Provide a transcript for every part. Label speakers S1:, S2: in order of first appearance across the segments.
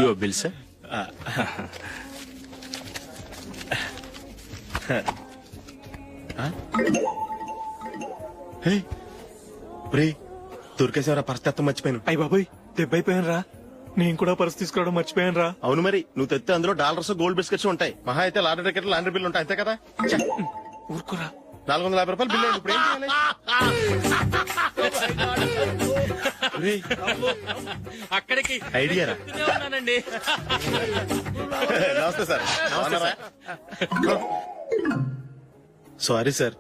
S1: Your bill sir.
S2: దొరికేసేవరా పరిస్థితి మర్చిపోయాను.
S3: అయ్య బాబాయ్ దెబ్బైపోయాను రా. నేను కూడా పర్స్ తీసుకురావడం మర్చిపోయాను రా.
S2: అవును మరి నువ్వు తెస్తే అందులో డాలర్స్ గోల్డ్ బిస్కెట్స్ ఉంటాయి. మహా అయితే లాటరీ టికెట్ లాండ్రీ బిల్లు ఉంటాయి అంతే కదా.
S3: ఊరుకోరా.
S2: 450 బిల్లు ఇప్పుడు ఏం చేయాలి?
S1: అక్కడికి
S2: ఐడియా రా.
S1: ఉన్నానండి.
S2: నమస్తే సార్. సారీ సార్,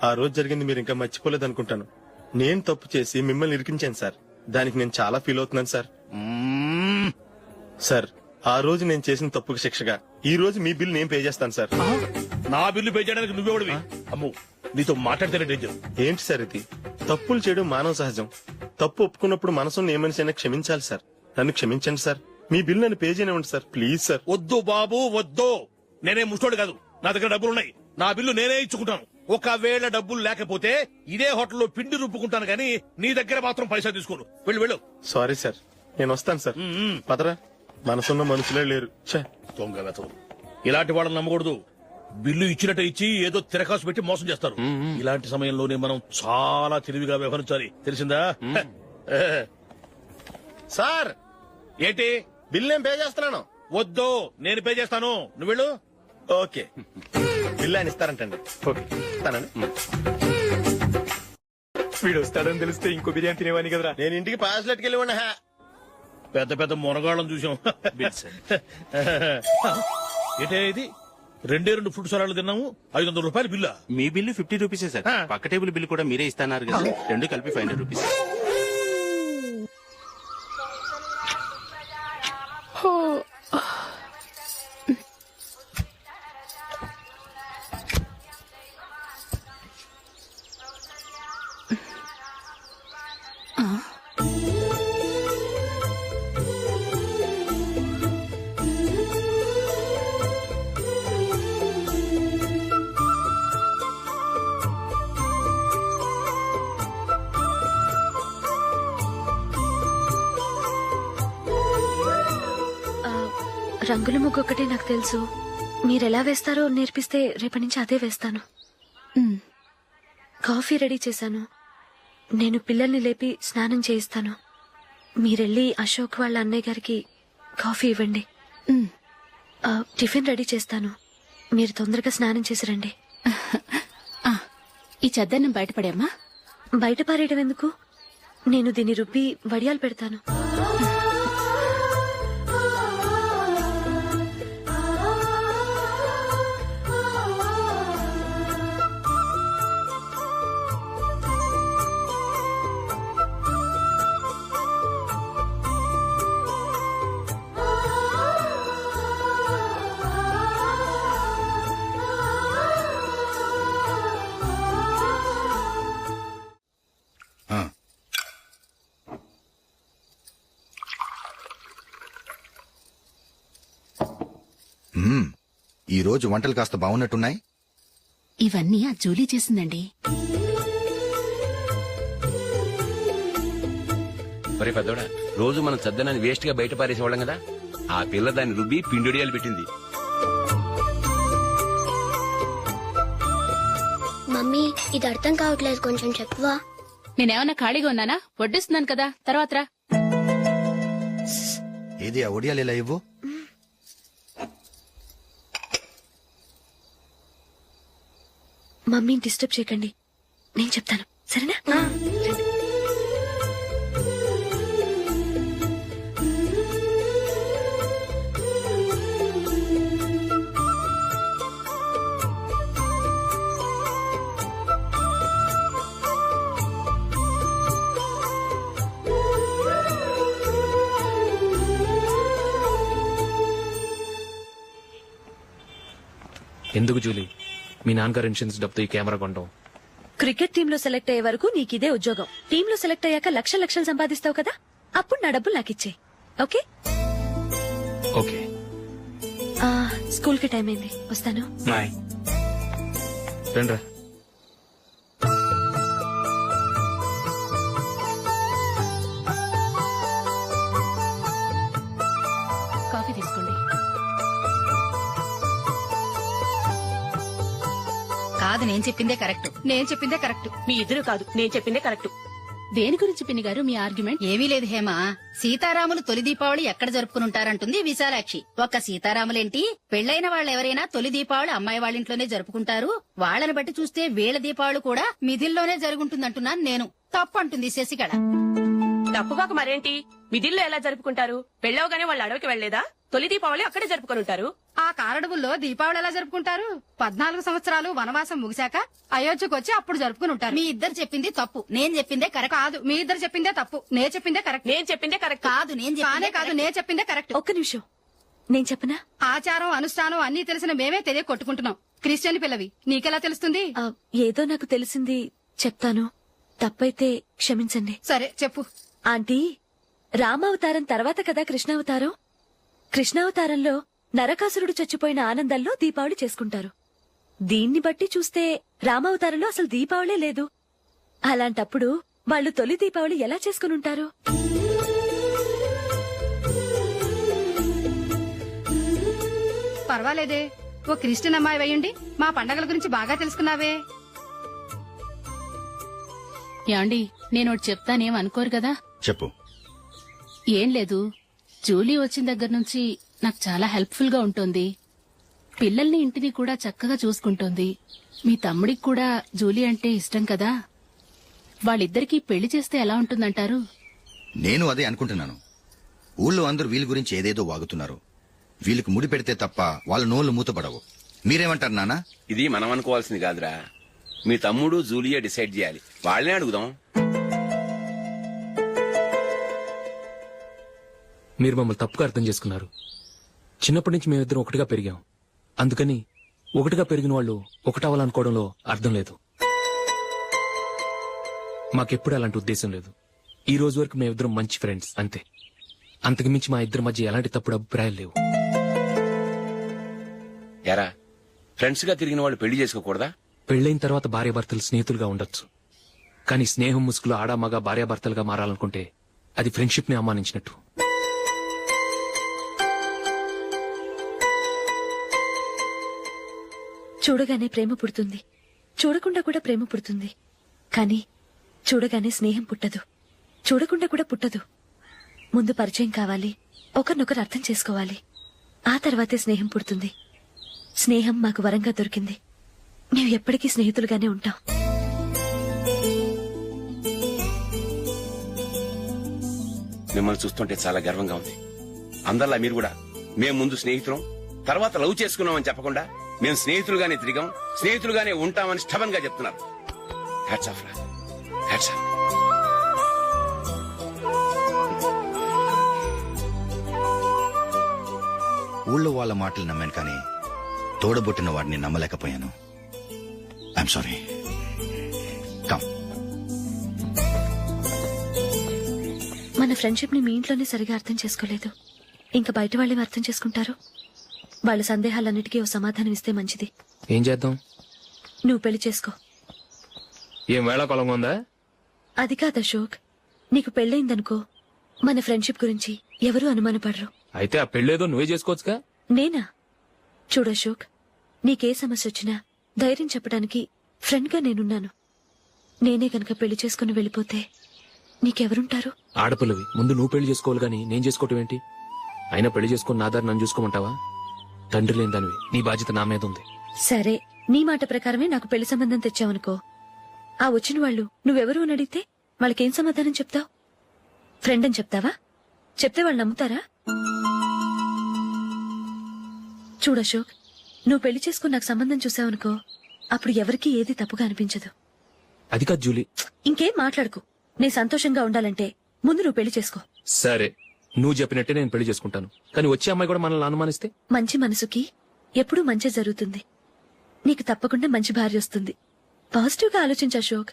S2: ఆ రోజు జరిగింది మీరు ఇంకా మర్చిపోలేదు అనుకుంటాను. నేను తప్పు చేసి మిమ్మల్ని ఇరికించాను సార్. దానికి నేను చాలా ఫీల్ అవుతున్నాను సార్. సార్ ఆ రోజు నేను చేసిన తప్పుకి శిక్షగా ఈ రోజు మీ బిల్ నేను పే చేస్తాను సార్.
S4: నా బిల్లు పే చేయడానికి నువ్వెవడివి? అమ్ము, నీతో మాట్లాడితేనే డేంజర్.
S2: ఏంటి సార్ ఇది? తప్పులు చేయడం మానవ సహజం. తప్పు ఒప్పుకున్నప్పుడు మనసును ఏ మనిషి అయినా క్షమించాలి సార్. నన్ను క్షమించండి సార్. మీ బిల్ నన్ను పే చేయనివ్వండి సార్ ప్లీజ్ సార్.
S4: వద్దు బాబు వద్దు. నేనే ముష్టోడు కాదు, నా దగ్గర డబ్బులున్నాయి. నా బిల్లు నేనే ఇచ్చుకుంటాను. ఒకవేళ డబ్బులు లేకపోతే ఇదే హోటల్లో పిండి రుబ్బుకుంటాను గానీ నీ దగ్గర మాత్రం పైసా తీసుకోను. వెళ్ళు వెళ్ళు.
S2: సారీ సార్, నేను వస్తాను సార్. పదరా, మనసున్న మనుషులే లేరు.
S4: దొంగ వెతవు. ఇలాంటి వాళ్ళని నమ్మకూడదు. బిల్లు ఇచ్చినట్టు ఇచ్చి ఏదో తిరకాసు పెట్టి మోసం చేస్తారు. ఇలాంటి సమయంలోనే మనం చాలా తెలివిగా వ్యవహరించాలి, తెలిసిందా?
S2: సార్
S4: ఏంటి?
S2: బిల్ నేను పే చేస్తున్నాను.
S4: వద్దు, నేను పే చేస్తాను. నువ్వు వెళ్ళు.
S2: ఓకే, బిల్ ఆయన ఇస్తారంటండి.
S3: ఓకే.
S2: ఇస్తానండి.
S3: వీడు వస్తాడని తెలిస్తే ఇంకో బిర్యానీ తినేవాని కదరా.
S2: నేను ఇంటికి పాస్లెట్కి వెళ్ళి ఉన్నా.
S4: పెద్ద పెద్ద మునగాళ్ళం చూసాం.
S1: Bill sir.
S4: ఏంటే ఇది? 2 ఫుడ్ సలాడ్లు తిన్నాము, 500 రూపాయలు బిల్లా?
S1: మీ బిల్లు 50 రూపీసే సార్. పక్క టేబుల్ బిల్లు కూడా మీరే ఇస్తాన్నారు కదా, రెండు కలిపి 500 రూపీస్.
S5: రంగుల ముగ్గు ఒకటే నాకు తెలుసు. మీరెలా వేస్తారో నేర్పిస్తే రేపటి నుంచి అదే వేస్తాను. కాఫీ రెడీ చేశాను. నేను పిల్లల్ని లేపి స్నానం చేయిస్తాను. మీరెళ్ళి అశోక్ వాళ్ళ అన్నయ్య గారికి కాఫీ ఇవ్వండి. టిఫిన్ రెడీ చేస్తాను. మీరు తొందరగా స్నానం చేసి రండి.
S6: ఈ చద్దన్నం బయటపడేమ్మా.
S5: బయట పారేయడం ఎందుకు? నేను దీన్ని రుబ్బి వడియాలు పెడతాను.
S7: ఈ రోజు వంటలు కాస్త బాగున్నట్టున్నాయి.
S6: ఇవన్నీ ఆ జూలీ చేసిందండి.
S8: మరి పెద్దోడా, రోజు మనం చద్దనాన్ని వేస్ట్ గా బయట పారేసేవాళ్ళం కదా, ఆ పిల్ల దాన్ని రుబ్బి పిండిడియాలు పెట్టింది.
S9: మమ్మీ, ఇది అర్థం కావట్లేదు, కొంచెం చెప్పువా.
S6: నేనేమన్నా ఖాళీగా ఉన్నానా? వడ్డిస్తున్నాను కదా, తర్వాత రా.
S7: ఏది ఆ ఒడియాలేలా ఇవ్వు.
S5: మమ్మీని డిస్టర్బ్ చేయకండి, నేను చెప్తాను, సరేనా?
S3: ఎందుకు జూలీ, మీ నాన్నగారు ఇన్సూరెన్స్ డబ్బుతో ఈ కెమెరా కొంటాం?
S5: క్రికెట్ టీమ్ లో సెలెక్ట్ అయ్యే వరకు నీకిదే ఉద్యోగం. టీమ్ లో సెలెక్ట్ అయ్యాక లక్షలు సంపాదిస్తావు కదా, అప్పుడు నా డబ్బులు నాకిచ్చే. ఓకే?
S3: ఓకే.
S5: స్కూల్ కి టైం అయింది, వస్తాను.
S3: బాయ్. రండ్రా.
S10: కాదు నేను చెప్పిందే కరెక్ట్. నేను చెప్పిందే కరెక్ట్.
S6: మీ ఇద్దరు కాదు, నేను చెప్పిందే కరెక్ట్. దేని గురించి పిన్ని గారు మీ ఆర్గ్యుమెంట్?
S10: ఏమీ లేదు హేమ. సీతారాములు తొలి దీపావళి ఎక్కడ జరుపుకుంటారంటుంది విశాలాక్షి. ఒక్క సీతారాములేంటి, పెళ్లైన వాళ్ళెవరైనా తొలి దీపావళి అమ్మాయి వాళ్ళింట్లోనే జరుపుకుంటారు. వాళ్ళని బట్టి చూస్తే వీళ్ళ దీపావళి కూడా మిథిల్లోనే జరుగుంటుందంటున్నాను నేను. తప్పు అంటుంది శశికళ.
S6: తప్పుగాక మరేంటి, మిదిల్లో ఎలా జరుపుకుంటారు? పెళ్ళవగానే వాళ్ళు అడవికి వెళ్లేదా? తొలి దీపావళి అక్కడే జరుపుకొని ఉంటారు.
S10: ఆ కారడవుల్లో దీపావళి ఎలా జరుపుకుంటారు? 14 సంవత్సరాలు వనవాసం ముగిశాక అయోధ్యకు వచ్చి అప్పుడు జరుపుకుని ఉంటారు. మీ ఇద్దరు చెప్పింది తప్పు, నేను చెప్పిందే కరెక్ట్. కాదు, మీ ఇద్దరు చెప్పిందే తప్పు, నేను చెప్పిందే కరెక్ట్.
S6: నేను చెప్పిందే కరెక్ట్.
S10: కాదు, నేను చెప్పిందే కరెక్ట్.
S5: ఒక్క నిమిషం, నేను చెప్పనా?
S10: ఆచారం అనుష్ఠానం అన్ని తెలిసిన మేమే తెలియ కొట్టుకుంటున్నాం. క్రిస్టియన్ పిల్లవి, నీకెలా తెలుస్తుంది?
S5: ఏదో నాకు తెలిసింది చెప్తాను, తప్పైతే క్షమించండి.
S10: సరే చెప్పు.
S5: ఆంటీ, రామావతారం తర్వాత కదా కృష్ణావతారం. కృష్ణావతారంలో నరకాసురుడు చచ్చిపోయిన ఆనందంలో దీపావళి చేసుకుంటారు. దీన్ని బట్టి చూస్తే రామావతారంలో అసలు దీపావళే లేదు. అలాంటప్పుడు వాళ్ళు తొలి దీపావళి ఎలా చేసుకునుంటారు?
S10: పర్వాలేదే, ఓ క్రిస్టియన్ అమ్మాయి అయ్యుండి మా పండగల గురించి బాగా తెలుసుకున్నావే.
S6: యాండి, నేనోటి చెప్తానేం అనుకోరు కదా?
S7: చెప్పు.
S6: ఏం లేదు, జూలీ వచ్చిన దగ్గర నుంచి నాకు చాలా హెల్ప్ఫుల్ గా ఉంటుంది. పిల్లల్ని ఇంటిని కూడా చక్కగా చూసుకుంటోంది. మీ తమ్ముడికి కూడా జూలీ అంటే ఇష్టం కదా. వాళ్ళిద్దరికీ పెళ్లి చేస్తే ఎలా ఉంటుందంటారు?
S7: నేను అదే అనుకుంటున్నాను. ఊళ్ళో అందరూ వీళ్ళ గురించి ఏదేదో వాగుతున్నారు. వీళ్ళకి ముడి పెడితే తప్ప వాళ్ళ నోళ్లు మూతపడవు. మీరేమంటారు నాన్న?
S8: ఇది మనం అనుకోవాల్సింది కాదురా, మీ తమ్ముడు జూలియా డిసైడ్ చేయాలి. వాళ్ళనే అడుగుదాం.
S3: మీరు మమ్మల్ని తప్పుగా అర్థం చేసుకున్నారు. చిన్నప్పటి నుంచి మేమిద్దరం ఒకటిగా పెరిగాం. అందుకని ఒకటిగా పెరిగిన వాళ్ళు ఒకటవ్వాలనుకోవడంలో అర్థం లేదు. మాకెప్పుడు అలాంటి ఉద్దేశం లేదు. ఈ రోజు వరకు మేమిద్దరం మంచి ఫ్రెండ్స్ అంతే. అంతకుమించి మా ఇద్దరి మధ్య ఎలాంటి తప్పుడు అభిప్రాయాలు లేవు.
S8: ఎరా, ఫ్రెండ్స్ గా తిరిగిన వాళ్ళు పెళ్లి చేసుకోకూడదా?
S3: పెళ్లైన తర్వాత భార్యాభర్తలు స్నేహితులుగా ఉండొచ్చు. కానీ స్నేహం ముసుగులో ఆడా మగ భార్యాభర్తలుగా మారాలనుకుంటే అది ఫ్రెండ్షిప్ ని అవమానించినట్టు.
S5: చూడగానే ప్రేమ పుడుతుంది, చూడకుండా కూడా ప్రేమ పుడుతుంది. కానీ చూడగానే స్నేహం పుట్టదు, చూడకుండా కూడా పుట్టదు. ముందు పరిచయం కావాలి, ఒకరినొకరు అర్థం చేసుకోవాలి. ఆ తర్వాతే స్నేహం పుడుతుంది. స్నేహం మాకు వరంగా దొరికింది. మేము ఎప్పటికీ స్నేహితులుగానే ఉంటాం.
S8: మిమ్మల్ని చూస్తుంటే చాలా గర్వంగా ఉంది. అందరిలా మీరు కూడా మేము ముందు స్నేహితులం, తర్వాత లవ్ చేసుకున్నామని చెప్పకుండా మేము స్నేహితులుగానే తిరిగాం, స్నేహితులుగానే ఉంటామని స్టబన్ గా చెప్తున్నారు. హ్యాట్స్ ఆఫ్ రా, హ్యాట్స్ ఆఫ్.
S7: ఊళ్ళో వాళ్ళ మాటలు నమ్మాను కానీ తోడబుట్టిన వాడిని నమ్మలేకపోయాను. I'm sorry. కమ్.
S5: మన ఫ్రెండ్షిప్ ని మీ ఇంట్లోనే సరిగా అర్థం చేసుకోలేదు, ఇంకా బయట వాళ్ళేం అర్థం చేసుకుంటారు? వాళ్ళ సందేహాలన్నిటికీ ఓ సమాధానం ఇస్తే మంచిది.
S3: ఏం చేద్దాం?
S5: నువ్వు పెళ్లి చేసుకో.
S3: ఏం వేళాకొలంగా ఉందా?
S5: అది కాదు అశోక్, నీకు పెళ్ళయిందనుకో మన ఫ్రెండ్షిప్ గురించి ఎవరూ అనుమానపడరు.
S3: అయితే ఆ పెళ్ళేదో నువ్వే చేసుకోవచ్చుగా.
S5: నేనా? చూడు అశోక్, నీకే సమస్య వచ్చినా ధైర్యం చెప్పడానికి ఫ్రెండ్ గా నేనున్నాను. నేనే గనక పెళ్లి చేసుకుని వెళ్ళిపోతే నీకెవరుంటారు?
S3: ఆడపిల్లవి, ముందు నువ్వు పెళ్లి చేసుకోవాలి గాని నేను చేసుకోవటం ఏంటి? అయినా పెళ్లి చేసుకుని నా దారి నన్ను చూసుకోమంటావా? తండ్రి లేని దానివి, నీ బాధ్యత నా మీద ఉంది.
S5: సరే, నీ మాట ప్రకారమే నాకు పెళ్లి సంబంధం తెచ్చావనుకో. ఆ వచ్చిన వాళ్ళు నువ్వెవరు అని అడిగితే వాళ్ళకేం సమాధానం చెప్తావు? ఫ్రెండ్ అని చెప్తావా? చెప్తే వాళ్ళు నమ్ముతారా? చూడు అశోక్, నువ్వు పెళ్లి చేసుకుని నాకు సంబంధం చూసావనుకో, అప్పుడు ఎవరికీ ఏది తప్పుగా అనిపించదు.
S3: అది కాదు జూలీ.
S5: ఇంకేం మాట్లాడుకు. నేను సంతోషంగా ఉండాలంటే ముందు నువ్వు పెళ్లి చేసుకో.
S3: సరే, నువ్వు చెప్పినట్టే నేను పెళ్లి చేసుకుంటాను. కానీ వచ్చే అమ్మాయి కూడా మనల్ని అనుమానిస్తే?
S5: మంచి మనసుకి ఎప్పుడూ మంచి జరుగుతుంది. నీకు తప్పకుండా మంచి భార్య వస్తుంది. పాజిటివ్ గా ఆలోచించు అశోక్.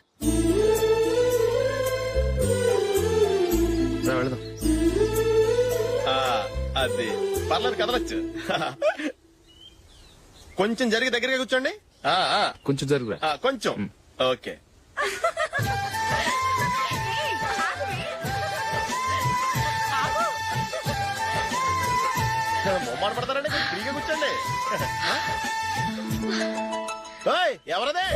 S3: రా, వెళదాం.
S2: అది పర్లేదు, కదలొచ్చు. కొంచెం జరిగి దగ్గరగా కూర్చోండి.
S3: కొంచెం జరుగురా.
S2: కొంచెం. ఓకే. మొమ్మాట పడతారండి, ఫ్రీగా కూర్చోండి. ఓయ్, ఎవరదే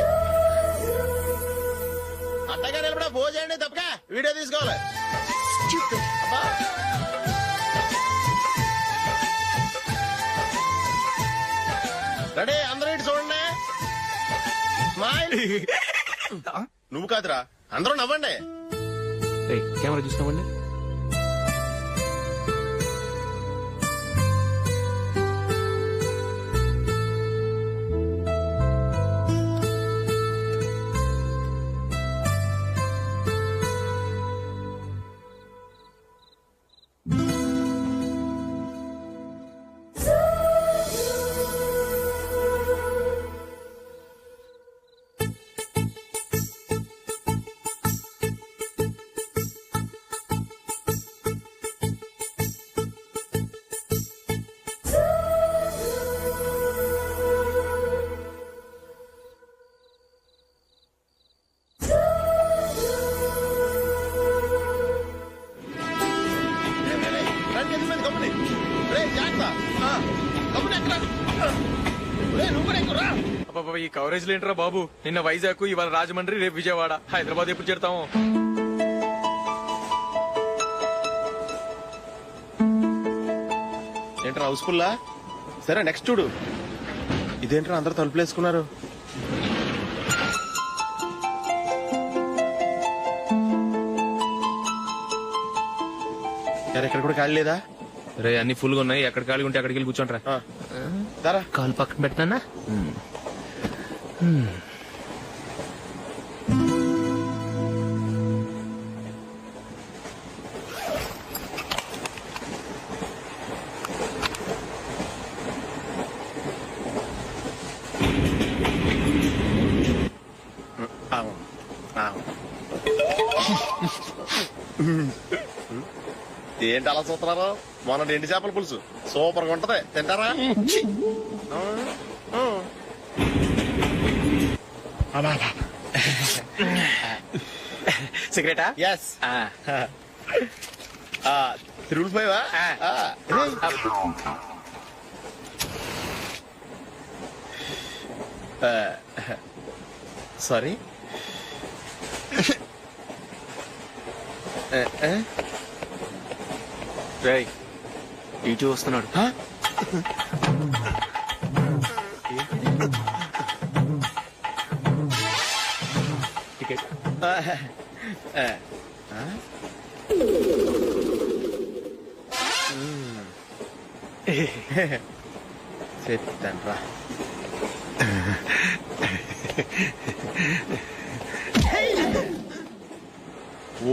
S2: అట్టగా నిలబడా భోజనండి తప్పక వీడియో తీసుకోవాలి. అబ్బా. రెడీ, అందరూ ఇటు చూడండి. స్మైల్. నువ్వు కాదురా, అందరూ నవ్వండి.
S3: రే కెమెరా చూసినామండి.
S11: ఈ కవరేజ్ లేంటరా బాబు. నిన్న వైజాగ్, ఇవాళ రాజమండ్రి, రేపు విజయవాడ, హైదరాబాద్ ఎప్పుడు చేరుతాము?
S2: ఏంట్రా హౌస్ఫుల్లా? సరే నెక్స్ట్ చూడు. ఇదేంట్రా అందరూ తలుపులు వేసుకున్నారు? ఎక్కడ కూడా ఖాళీ లేదా?
S3: రే అన్ని ఫుల్ గా ఉన్నాయి, ఎక్కడ ఖాళీ ఉంటే అక్కడికి వెళ్ళి కూర్చోంటారా.
S11: కాలు పక్కన పెట్టినా.
S2: ఏంటి అలా చూస్తున్నారు? మొన్న ఎండి చేపల పులుసు సూపర్ గా ఉంటది, తింటారా?
S11: సిగరెటా?
S2: ఎస్. తిరుగుపోయావా? సారీ.
S11: రేయ్ ఇటు వస్తున్నాడు. టికెట్.
S2: చెప్తాన్రా.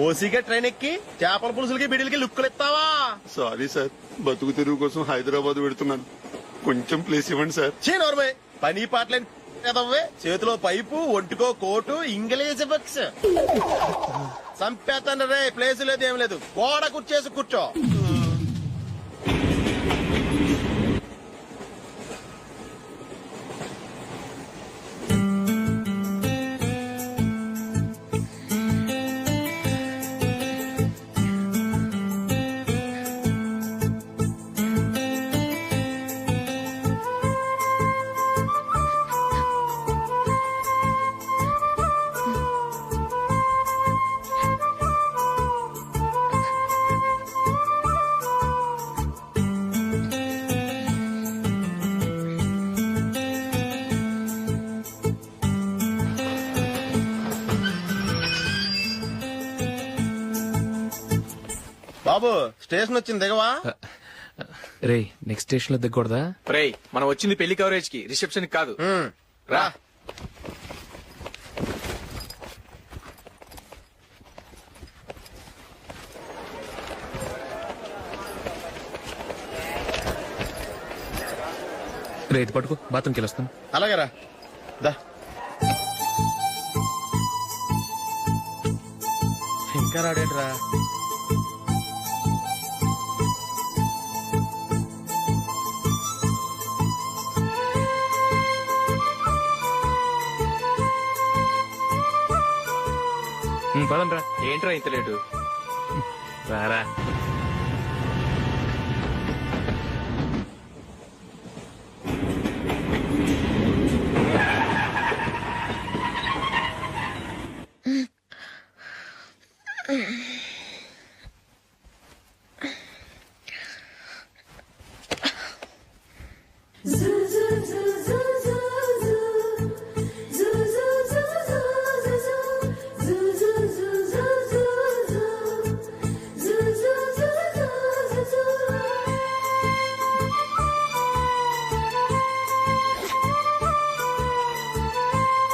S2: ఓసిగా ట్రైన్ ఎక్కి చేపల పులుసులకి బిడిలకి లుక్కులు ఇస్తావా?
S12: సారీ సార్, బతుకు తెరువు కోసం హైదరాబాద్ పెడుతున్నాను, కొంచెం ప్లేస్ ఇవ్వండి సార్.
S2: నోర్మే, పని పాటలేని కదవ్వే. చేతిలో పైపు, ఒంటికో కోటు, ఇంగ్లీష్ బుక్స్. సంపేతాను రే, ప్లేస్ లేదు ఏం లేదు, గోడ కూర్చేసి కూర్చో. బాబు స్టేషన్ వచ్చింది, దిగవా?
S3: రే నెక్స్ట్ స్టేషన్ లో దిగకూడదా?
S11: రేయ్ మనం వచ్చింది పెళ్లి కవరేజ్ కి, రిసెప్షన్ కాదు.
S2: రా.
S3: రే ఇది పట్టుకో, బాత్రూమ్కి వెళ్ళొస్తాను.
S2: అలాగే రా. దా. ఇంకా రాడేంట్రా?
S3: పదండ్రా.
S11: ఏంట్రా ఇంత లేటు?
S3: రారా.
S9: ఆ.